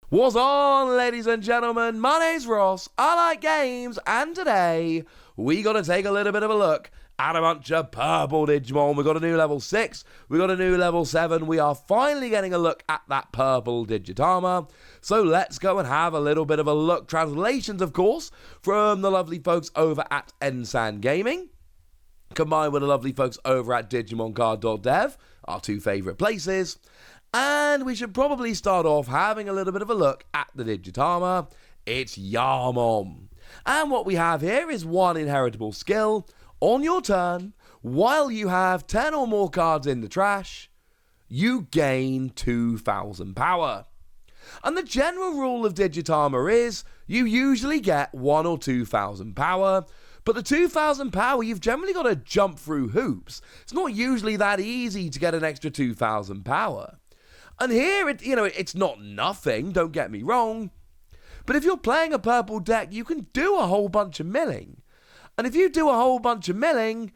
What's on, ladies and gentlemen? My name's Ross, I like games, and today we gotta take a little bit of a look at a bunch of purple Digimon. We got a new level 6, we got a new level 7, we are finally getting a look at that purple Digitama. So let's go and have a little bit of a look. Translations, of course, from the lovely folks over at Ensan Gaming, combined with the lovely folks over at DigimonCard.dev, our two favourite places. And we should probably start off having a little bit of a look at the Digitama. It's YAAMON. And what we have here is one inheritable skill. On your turn, while you have 10 or more cards in the trash, you gain 2,000 power. And the general rule of Digitama is you usually get 1 or 2,000 power. But the 2,000 power, you've generally got to jump through hoops. It's not usually that easy to get an extra 2,000 power. And here, it's not nothing, don't get me wrong. But if you're playing a purple deck, you can do a whole bunch of milling. And if you do a whole bunch of milling,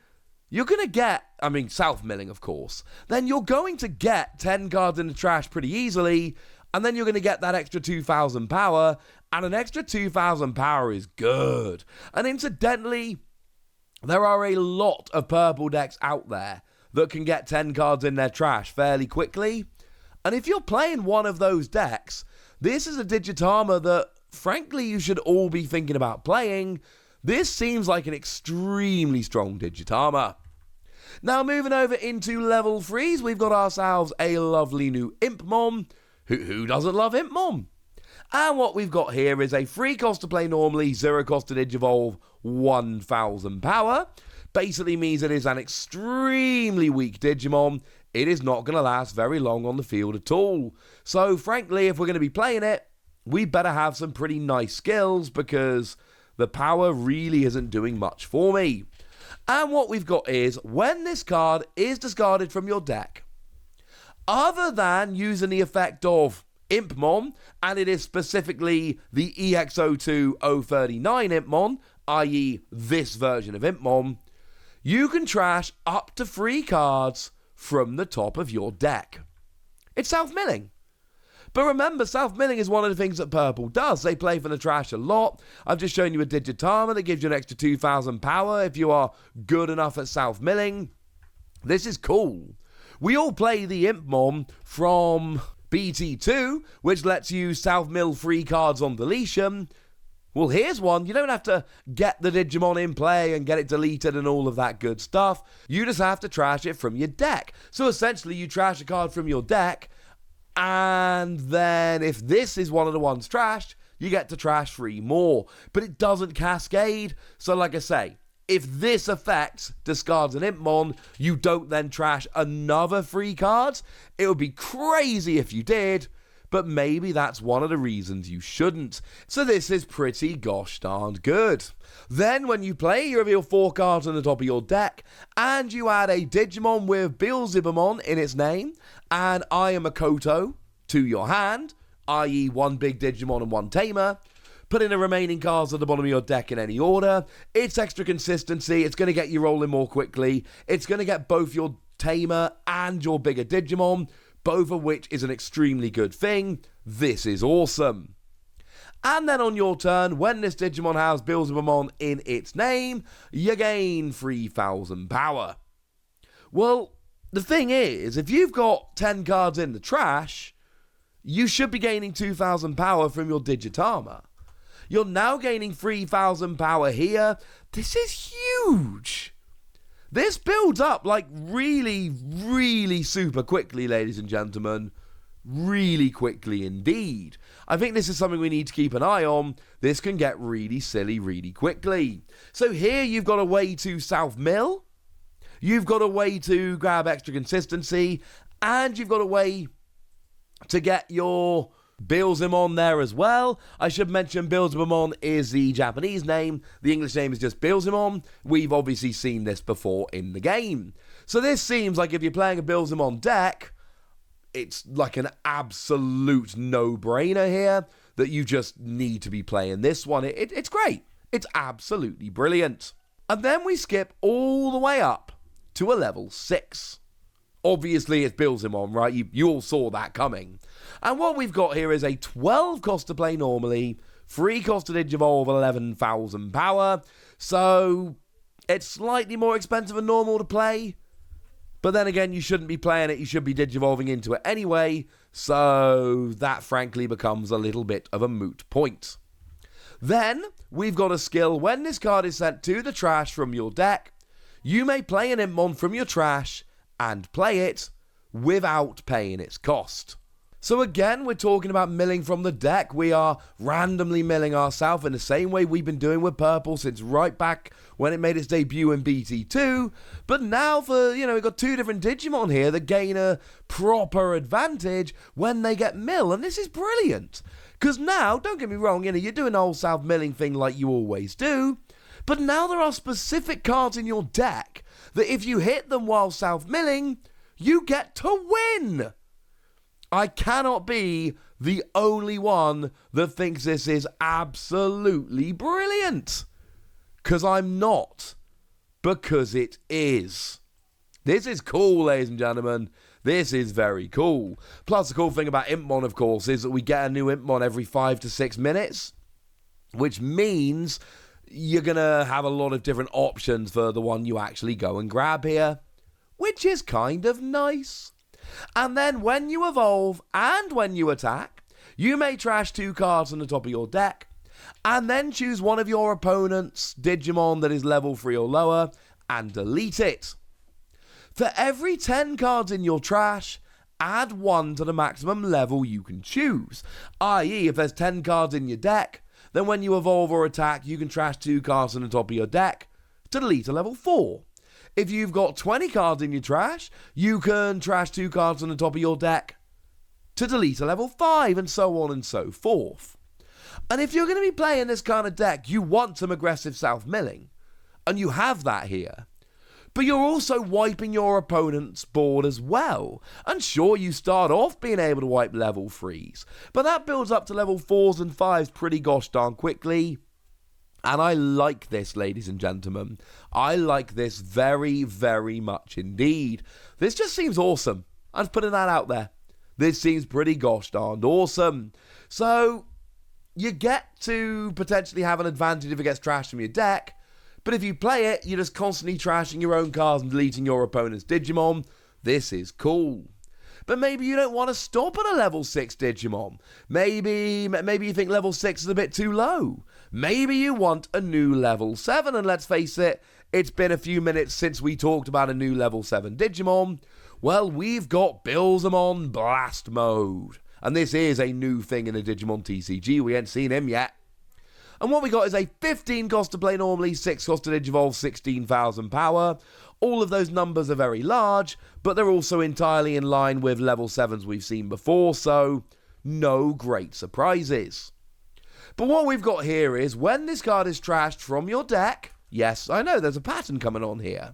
you're going to get, self-milling, of course. Then you're going to get 10 cards in the trash pretty easily. And then you're going to get that extra 2,000 power. And an extra 2,000 power is good. And incidentally, there are a lot of purple decks out there that can get 10 cards in their trash fairly quickly. And if you're playing one of those decks, this is a Digitama that, frankly, you should all be thinking about playing. This seems like an extremely strong Digitama. Now, moving over into level 3s, we've got ourselves a lovely new Impmon. Who doesn't love Impmon? And what we've got here is a free cost to play normally, 0 cost to Digivolve, 1,000 power. Basically means it is an extremely weak Digimon. It is not going to last very long on the field at all. So, frankly, if we're going to be playing it, we better have some pretty nice skills because the power really isn't doing much for me. And what we've got is, when this card is discarded from your deck, other than using the effect of Impmon, and it is specifically the EX2 039 Impmon, i.e. this version of Impmon, you can trash up to 3 cards from the top of your deck. It's self-milling. But remember, self-milling is one of the things that purple does. They play for the trash a lot. I've just shown you a Digitama that gives you an extra 2,000 power if you are good enough at self-milling. This is cool. We all play the Impmon from BT2, which lets you self-mill 3 cards on deletion. Well, here's one. You don't have to get the Digimon in play and get it deleted and all of that good stuff. You just have to trash it from your deck. So essentially, you trash a card from your deck, and then if this is one of the ones trashed, you get to trash 3 more. But it doesn't cascade. So like I say, if this effect discards an Impmon, you don't then trash another 3 cards. It would be crazy if you did, but maybe that's one of the reasons you shouldn't. So this is pretty gosh darned good. Then when you play, you reveal 4 cards on the top of your deck, and you add a Digimon with Beelzemon in its name, and I am a Koto to your hand, i.e. 1 big Digimon and 1 tamer. Put in the remaining cards at the bottom of your deck in any order. It's extra consistency. It's going to get you rolling more quickly. It's going to get both your tamer and your bigger Digimon, both of which is an extremely good thing. This is awesome. And then on your turn, when this Digimon has Beelzemon in its name, you gain 3,000 power. Well, the thing is, if you've got 10 cards in the trash, you should be gaining 2,000 power from your Digitama. You're now gaining 3,000 power here. This is huge. This builds up like really, really super quickly, ladies and gentlemen. Really quickly indeed. I think this is something we need to keep an eye on. This can get really silly really quickly. So here you've got a way to self-mill. You've got a way to grab extra consistency. And you've got a way to get your Beelzemon there as well. I should mention Beelzemon is the Japanese name. The English name is just Beelzemon. We've obviously seen this before in the game. So this seems like if you're playing a Beelzemon deck, it's like an absolute no-brainer here that you just need to be playing this one. It's great. It's absolutely brilliant. And then we skip all the way up to a level 6. Obviously, it's Beelzemon, right? You all saw that coming. And what we've got here is a 12 cost to play normally, 3 cost to Digivolve, 11,000 power. So it's slightly more expensive than normal to play. But then again, you shouldn't be playing it. You should be Digivolving into it anyway. So that frankly becomes a little bit of a moot point. Then we've got a skill. When this card is sent to the trash from your deck, you may play an Impmon from your trash and play it without paying its cost. So again, we're talking about milling from the deck. We are randomly milling ourselves in the same way we've been doing with purple since right back when it made its debut in BT2. But now we've got 2 different Digimon here that gain a proper advantage when they get mill. And this is brilliant. Because now, don't get me wrong, you're doing the whole South milling thing like you always do. But now there are specific cards in your deck that if you hit them while South milling, you get to win. I cannot be the only one that thinks this is absolutely brilliant. Because I'm not. Because it is. This is cool, ladies and gentlemen. This is very cool. Plus, the cool thing about Impmon, of course, is that we get a new Impmon every 5 to 6 minutes. Which means you're going to have a lot of different options for the one you actually go and grab here. Which is kind of nice. And then when you evolve and when you attack, you may trash 2 cards on the top of your deck and then choose one of your opponent's Digimon that is level 3 or lower and delete it. For every 10 cards in your trash, add 1 to the maximum level you can choose. I.e., if there's 10 cards in your deck, then when you evolve or attack, you can trash 2 cards on the top of your deck to delete a level 4. If you've got 20 cards in your trash, you can trash 2 cards on the top of your deck to delete a level 5, and so on and so forth. And if you're going to be playing this kind of deck, you want some aggressive South milling, and you have that here. But you're also wiping your opponent's board as well. And sure, you start off being able to wipe level 3s, but that builds up to level 4s and 5s pretty gosh darn quickly. And I like this, ladies and gentlemen. I like this very, very much indeed. This just seems awesome. I'm just putting that out there. This seems pretty gosh darned awesome. So, you get to potentially have an advantage if it gets trashed from your deck. But if you play it, you're just constantly trashing your own cards and deleting your opponent's Digimon. This is cool. But maybe you don't want to stop at a level 6 Digimon. Maybe you think level 6 is a bit too low. Maybe you want a new level 7. And let's face it, it's been a few minutes since we talked about a new level 7 Digimon. Well, we've got Beelzemon Blast Mode. And this is a new thing in the Digimon TCG. We ain't seen him yet. And what we got is a 15 cost to play normally, 6 cost to Digivolve, 16,000 power. All of those numbers are very large, but they're also entirely in line with level 7s we've seen before, so no great surprises. But what we've got here is, when this card is trashed from your deck, yes, I know there's a pattern coming on here,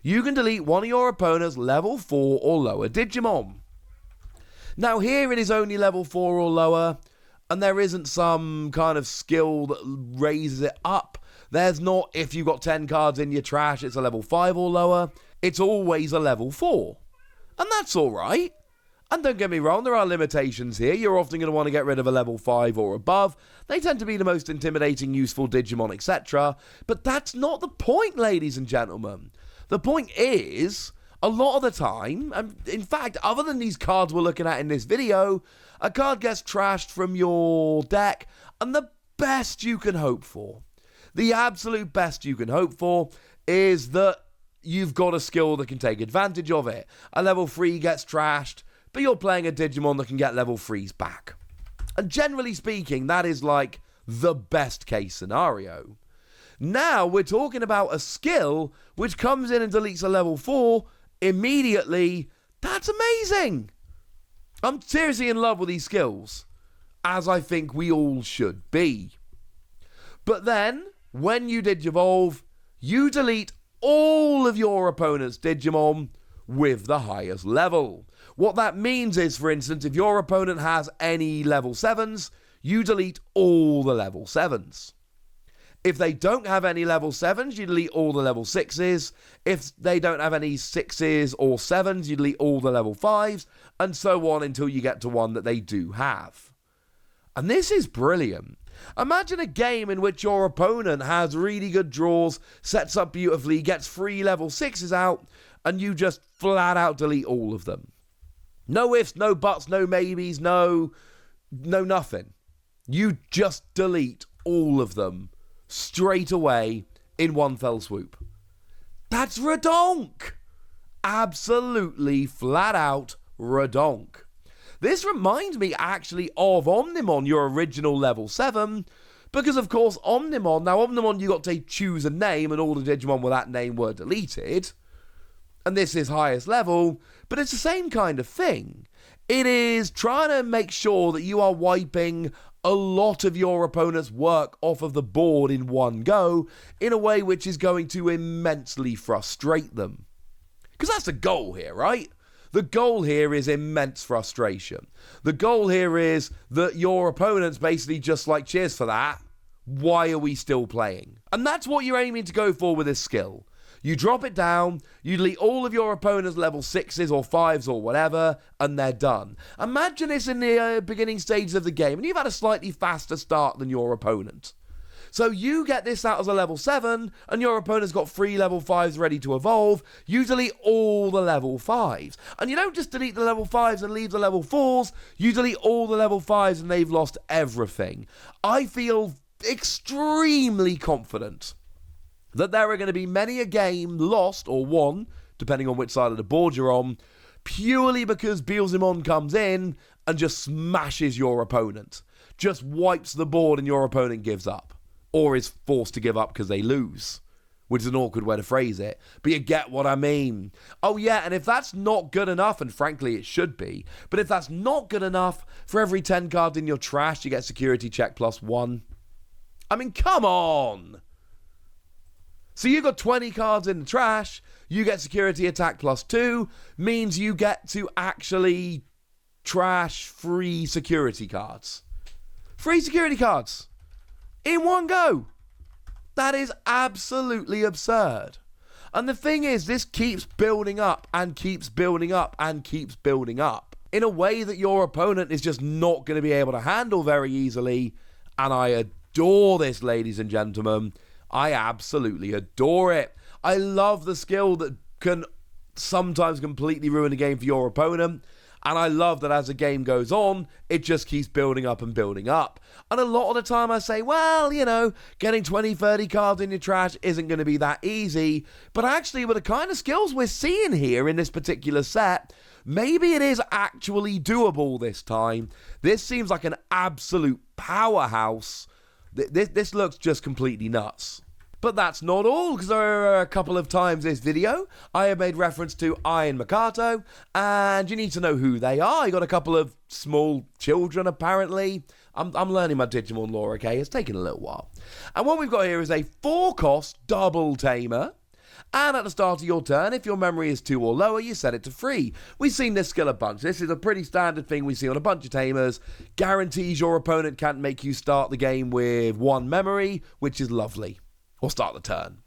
you can delete one of your opponent's level 4 or lower Digimon. Now here it is only level 4 or lower, and there isn't some kind of skill that raises it up. There's not, if you've got 10 cards in your trash, it's a level 5 or lower. It's always a level 4. And that's alright. And don't get me wrong, there are limitations here. You're often going to want to get rid of a level 5 or above. They tend to be the most intimidating, useful Digimon, etc. But that's not the point, ladies and gentlemen. The point is, a lot of the time, and in fact, other than these cards we're looking at in this video, a card gets trashed from your deck, and the best you can hope for, the absolute best you can hope for, is that you've got a skill that can take advantage of it. A level 3 gets trashed, but you're playing a Digimon that can get level 3s back. And generally speaking, that is like the best case scenario. Now we're talking about a skill which comes in and deletes a level 4 immediately. That's amazing. I'm seriously in love with these skills, as I think we all should be. But then, when you Digivolve, you delete all of your opponent's Digimon with the highest level. What that means is, for instance, if your opponent has any level 7s, you delete all the level 7s. If they don't have any level 7s, you delete all the level 6s. If they don't have any 6s or 7s, you delete all the level 5s, and so on until you get to one that they do have. And this is brilliant. Imagine a game in which your opponent has really good draws, sets up beautifully, gets 3 level 6s out, and you just flat out delete all of them. No ifs, no buts, no maybes, no nothing. You just delete all of them straight away in one fell swoop. That's redonk. Absolutely flat out redonk. This reminds me actually of Omnimon, your original level 7, because of course Omnimon, you got to choose a name and all the Digimon with that name were deleted. And this is highest level, but it's the same kind of thing. It is trying to make sure that you are wiping a lot of your opponent's work off of the board in one go in a way which is going to immensely frustrate them. Because that's the goal here, right? The goal here is immense frustration. The goal here is that your opponent's basically just like, cheers for that, why are we still playing? And that's what you're aiming to go for with this skill. You drop it down, you delete all of your opponent's level 6s or 5s or whatever, and they're done. Imagine this in the beginning stages of the game, and you've had a slightly faster start than your opponent. So you get this out as a level 7, and your opponent's got 3 level 5s ready to evolve. You delete all the level 5s. And you don't just delete the level 5s and leave the level 4s, you delete all the level 5s and they've lost everything. I feel extremely confident that there are going to be many a game lost or won, depending on which side of the board you're on, purely because Beelzemon comes in and just smashes your opponent. Just wipes the board and your opponent gives up. Or is forced to give up because they lose. Which is an awkward way to phrase it. But you get what I mean. Oh yeah, and if that's not good enough, and frankly it should be, but if that's not good enough, for every 10 cards in your trash, you get security check +1. I mean, come on! So you got 20 cards in the trash, you get security attack +2, means you get to actually trash 3 security cards. 3 security cards! In one go! That is absolutely absurd. And the thing is, this keeps building up and keeps building up and keeps building up in a way that your opponent is just not going to be able to handle very easily. And I adore this, ladies and gentlemen. I absolutely adore it. I love the skill that can sometimes completely ruin a game for your opponent. And I love that as the game goes on, it just keeps building up and building up. And a lot of the time I say, well, you know, getting 20, 30 cards in your trash isn't going to be that easy. But actually, with the kind of skills we're seeing here in this particular set, maybe it is actually doable this time. This seems like an absolute powerhouse. This looks just completely nuts. But that's not all, because there are a couple of times this video I have made reference to Iron Makato, and you need to know who they are. You got a couple of small children, apparently. I'm learning my Digimon lore, okay? It's taken a little while. And what we've got here is a 4-cost double tamer. And at the start of your turn, if your memory is 2 or lower, you set it to 3. We've seen this skill a bunch. This is a pretty standard thing we see on a bunch of tamers. Guarantees your opponent can't make you start the game with 1 memory, which is lovely. Or start the turn.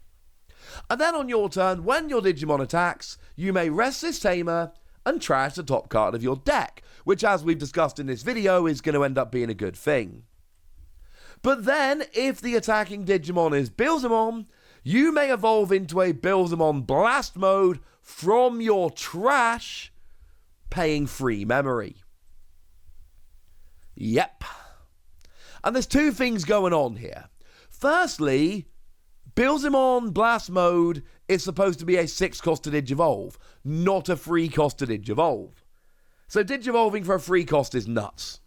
And then on your turn, when your Digimon attacks, you may rest this tamer and trash the top card of your deck, which, as we've discussed in this video, is going to end up being a good thing. But then, if the attacking Digimon is Beelzemon, you may evolve into a Beelzemon Blast mode from your trash, paying 3 memory. Yep. And there's 2 things going on here. Firstly, Beelzemon Blast mode is supposed to be a 6-cost to Digivolve, not a 3-cost to Digivolve. So Digivolving for a 3-cost is nuts.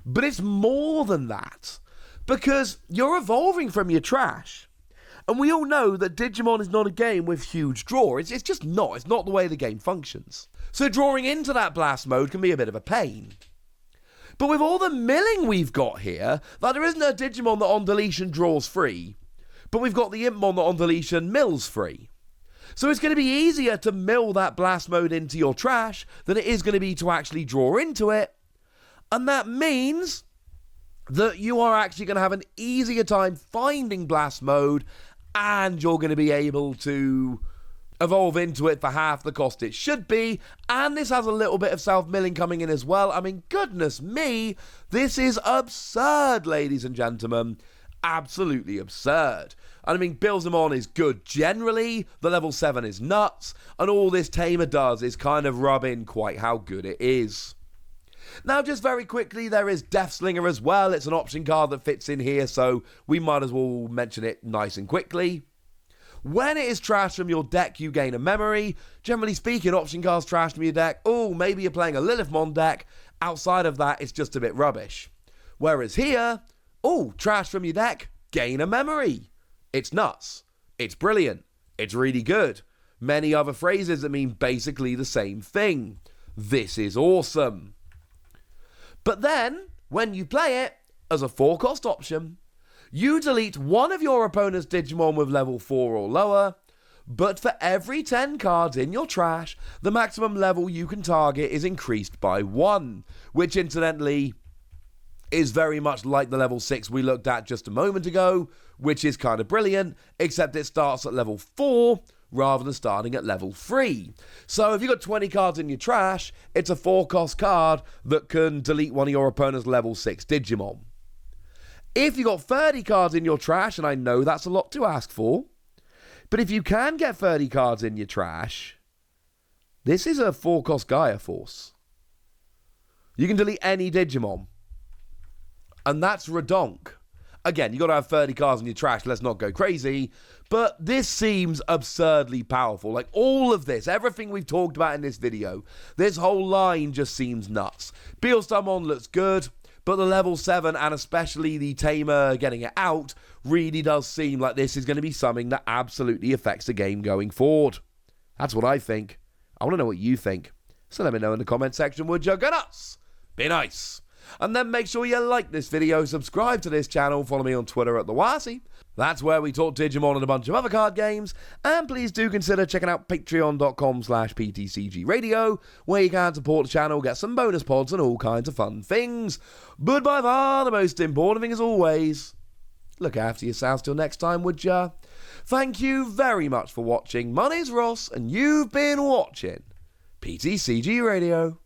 But it's more than that, because you're evolving from your trash. And we all know that Digimon is not a game with huge draw. It's just not. It's not the way the game functions. So drawing into that Blast mode can be a bit of a pain. But with all the milling we've got here, like there isn't a Digimon that on deletion draws 3, but we've got the Impmon that on deletion mills 3. So it's going to be easier to mill that Blast mode into your trash than it is going to be to actually draw into it. And that means that you are actually going to have an easier time finding Blast Mode, and you're going to be able to evolve into it for half the cost it should be. And this has a little bit of self-milling coming in as well. I mean, goodness me, this is absurd, ladies and gentlemen. Absolutely absurd. And I mean, Beelzemon is good generally, the level 7 is nuts, and all this tamer does is kind of rub in quite how good it is. Now, just very quickly, there is Slinger as well. It's an option card that fits in here, so we might as well mention it nice and quickly. When it is trashed from your deck, you gain a memory. Generally speaking, option cards trashed from your deck. Oh, maybe you're playing a Lilithmon deck. Outside of that, it's just a bit rubbish. Whereas here, oh, trash from your deck, gain a memory. It's nuts. It's brilliant. It's really good. Many other phrases that mean basically the same thing. This is awesome. But then, when you play it as a 4-cost option, you delete one of your opponent's Digimon with level 4 or lower, but for every 10 cards in your trash, the maximum level you can target is increased by 1, which incidentally is very much like the level 6 we looked at just a moment ago, which is kind of brilliant, except it starts at level 4 rather than starting at level 3. So if you've got 20 cards in your trash, it's a 4-cost card that can delete one of your opponent's level 6 Digimon. If you've got 30 cards in your trash, and I know that's a lot to ask for, but if you can get 30 cards in your trash, this is a 4-cost Gaia Force. You can delete any Digimon. And that's redonk. Again, you got to have 30 cards in your trash, let's not go crazy, but this seems absurdly powerful. Like all of this, everything we've talked about in this video, this whole line just seems nuts. Beelzemon looks good, but the level 7 and especially the tamer getting it out really does seem like this is going to be something that absolutely affects the game going forward. That's what I think. I want to know what you think. So let me know in the comment section, would you? Go nuts! Be nice! And then make sure you like this video, subscribe to this channel, follow me on Twitter at the YAAMON. That's where we talk Digimon and a bunch of other card games. And please do consider checking out patreon.com/PTCGradio, where you can support the channel, get some bonus pods and all kinds of fun things. But by far the most important thing as always, look after yourselves till next time, would ya? Thank you very much for watching. My name's Ross, and you've been watching PTCG Radio.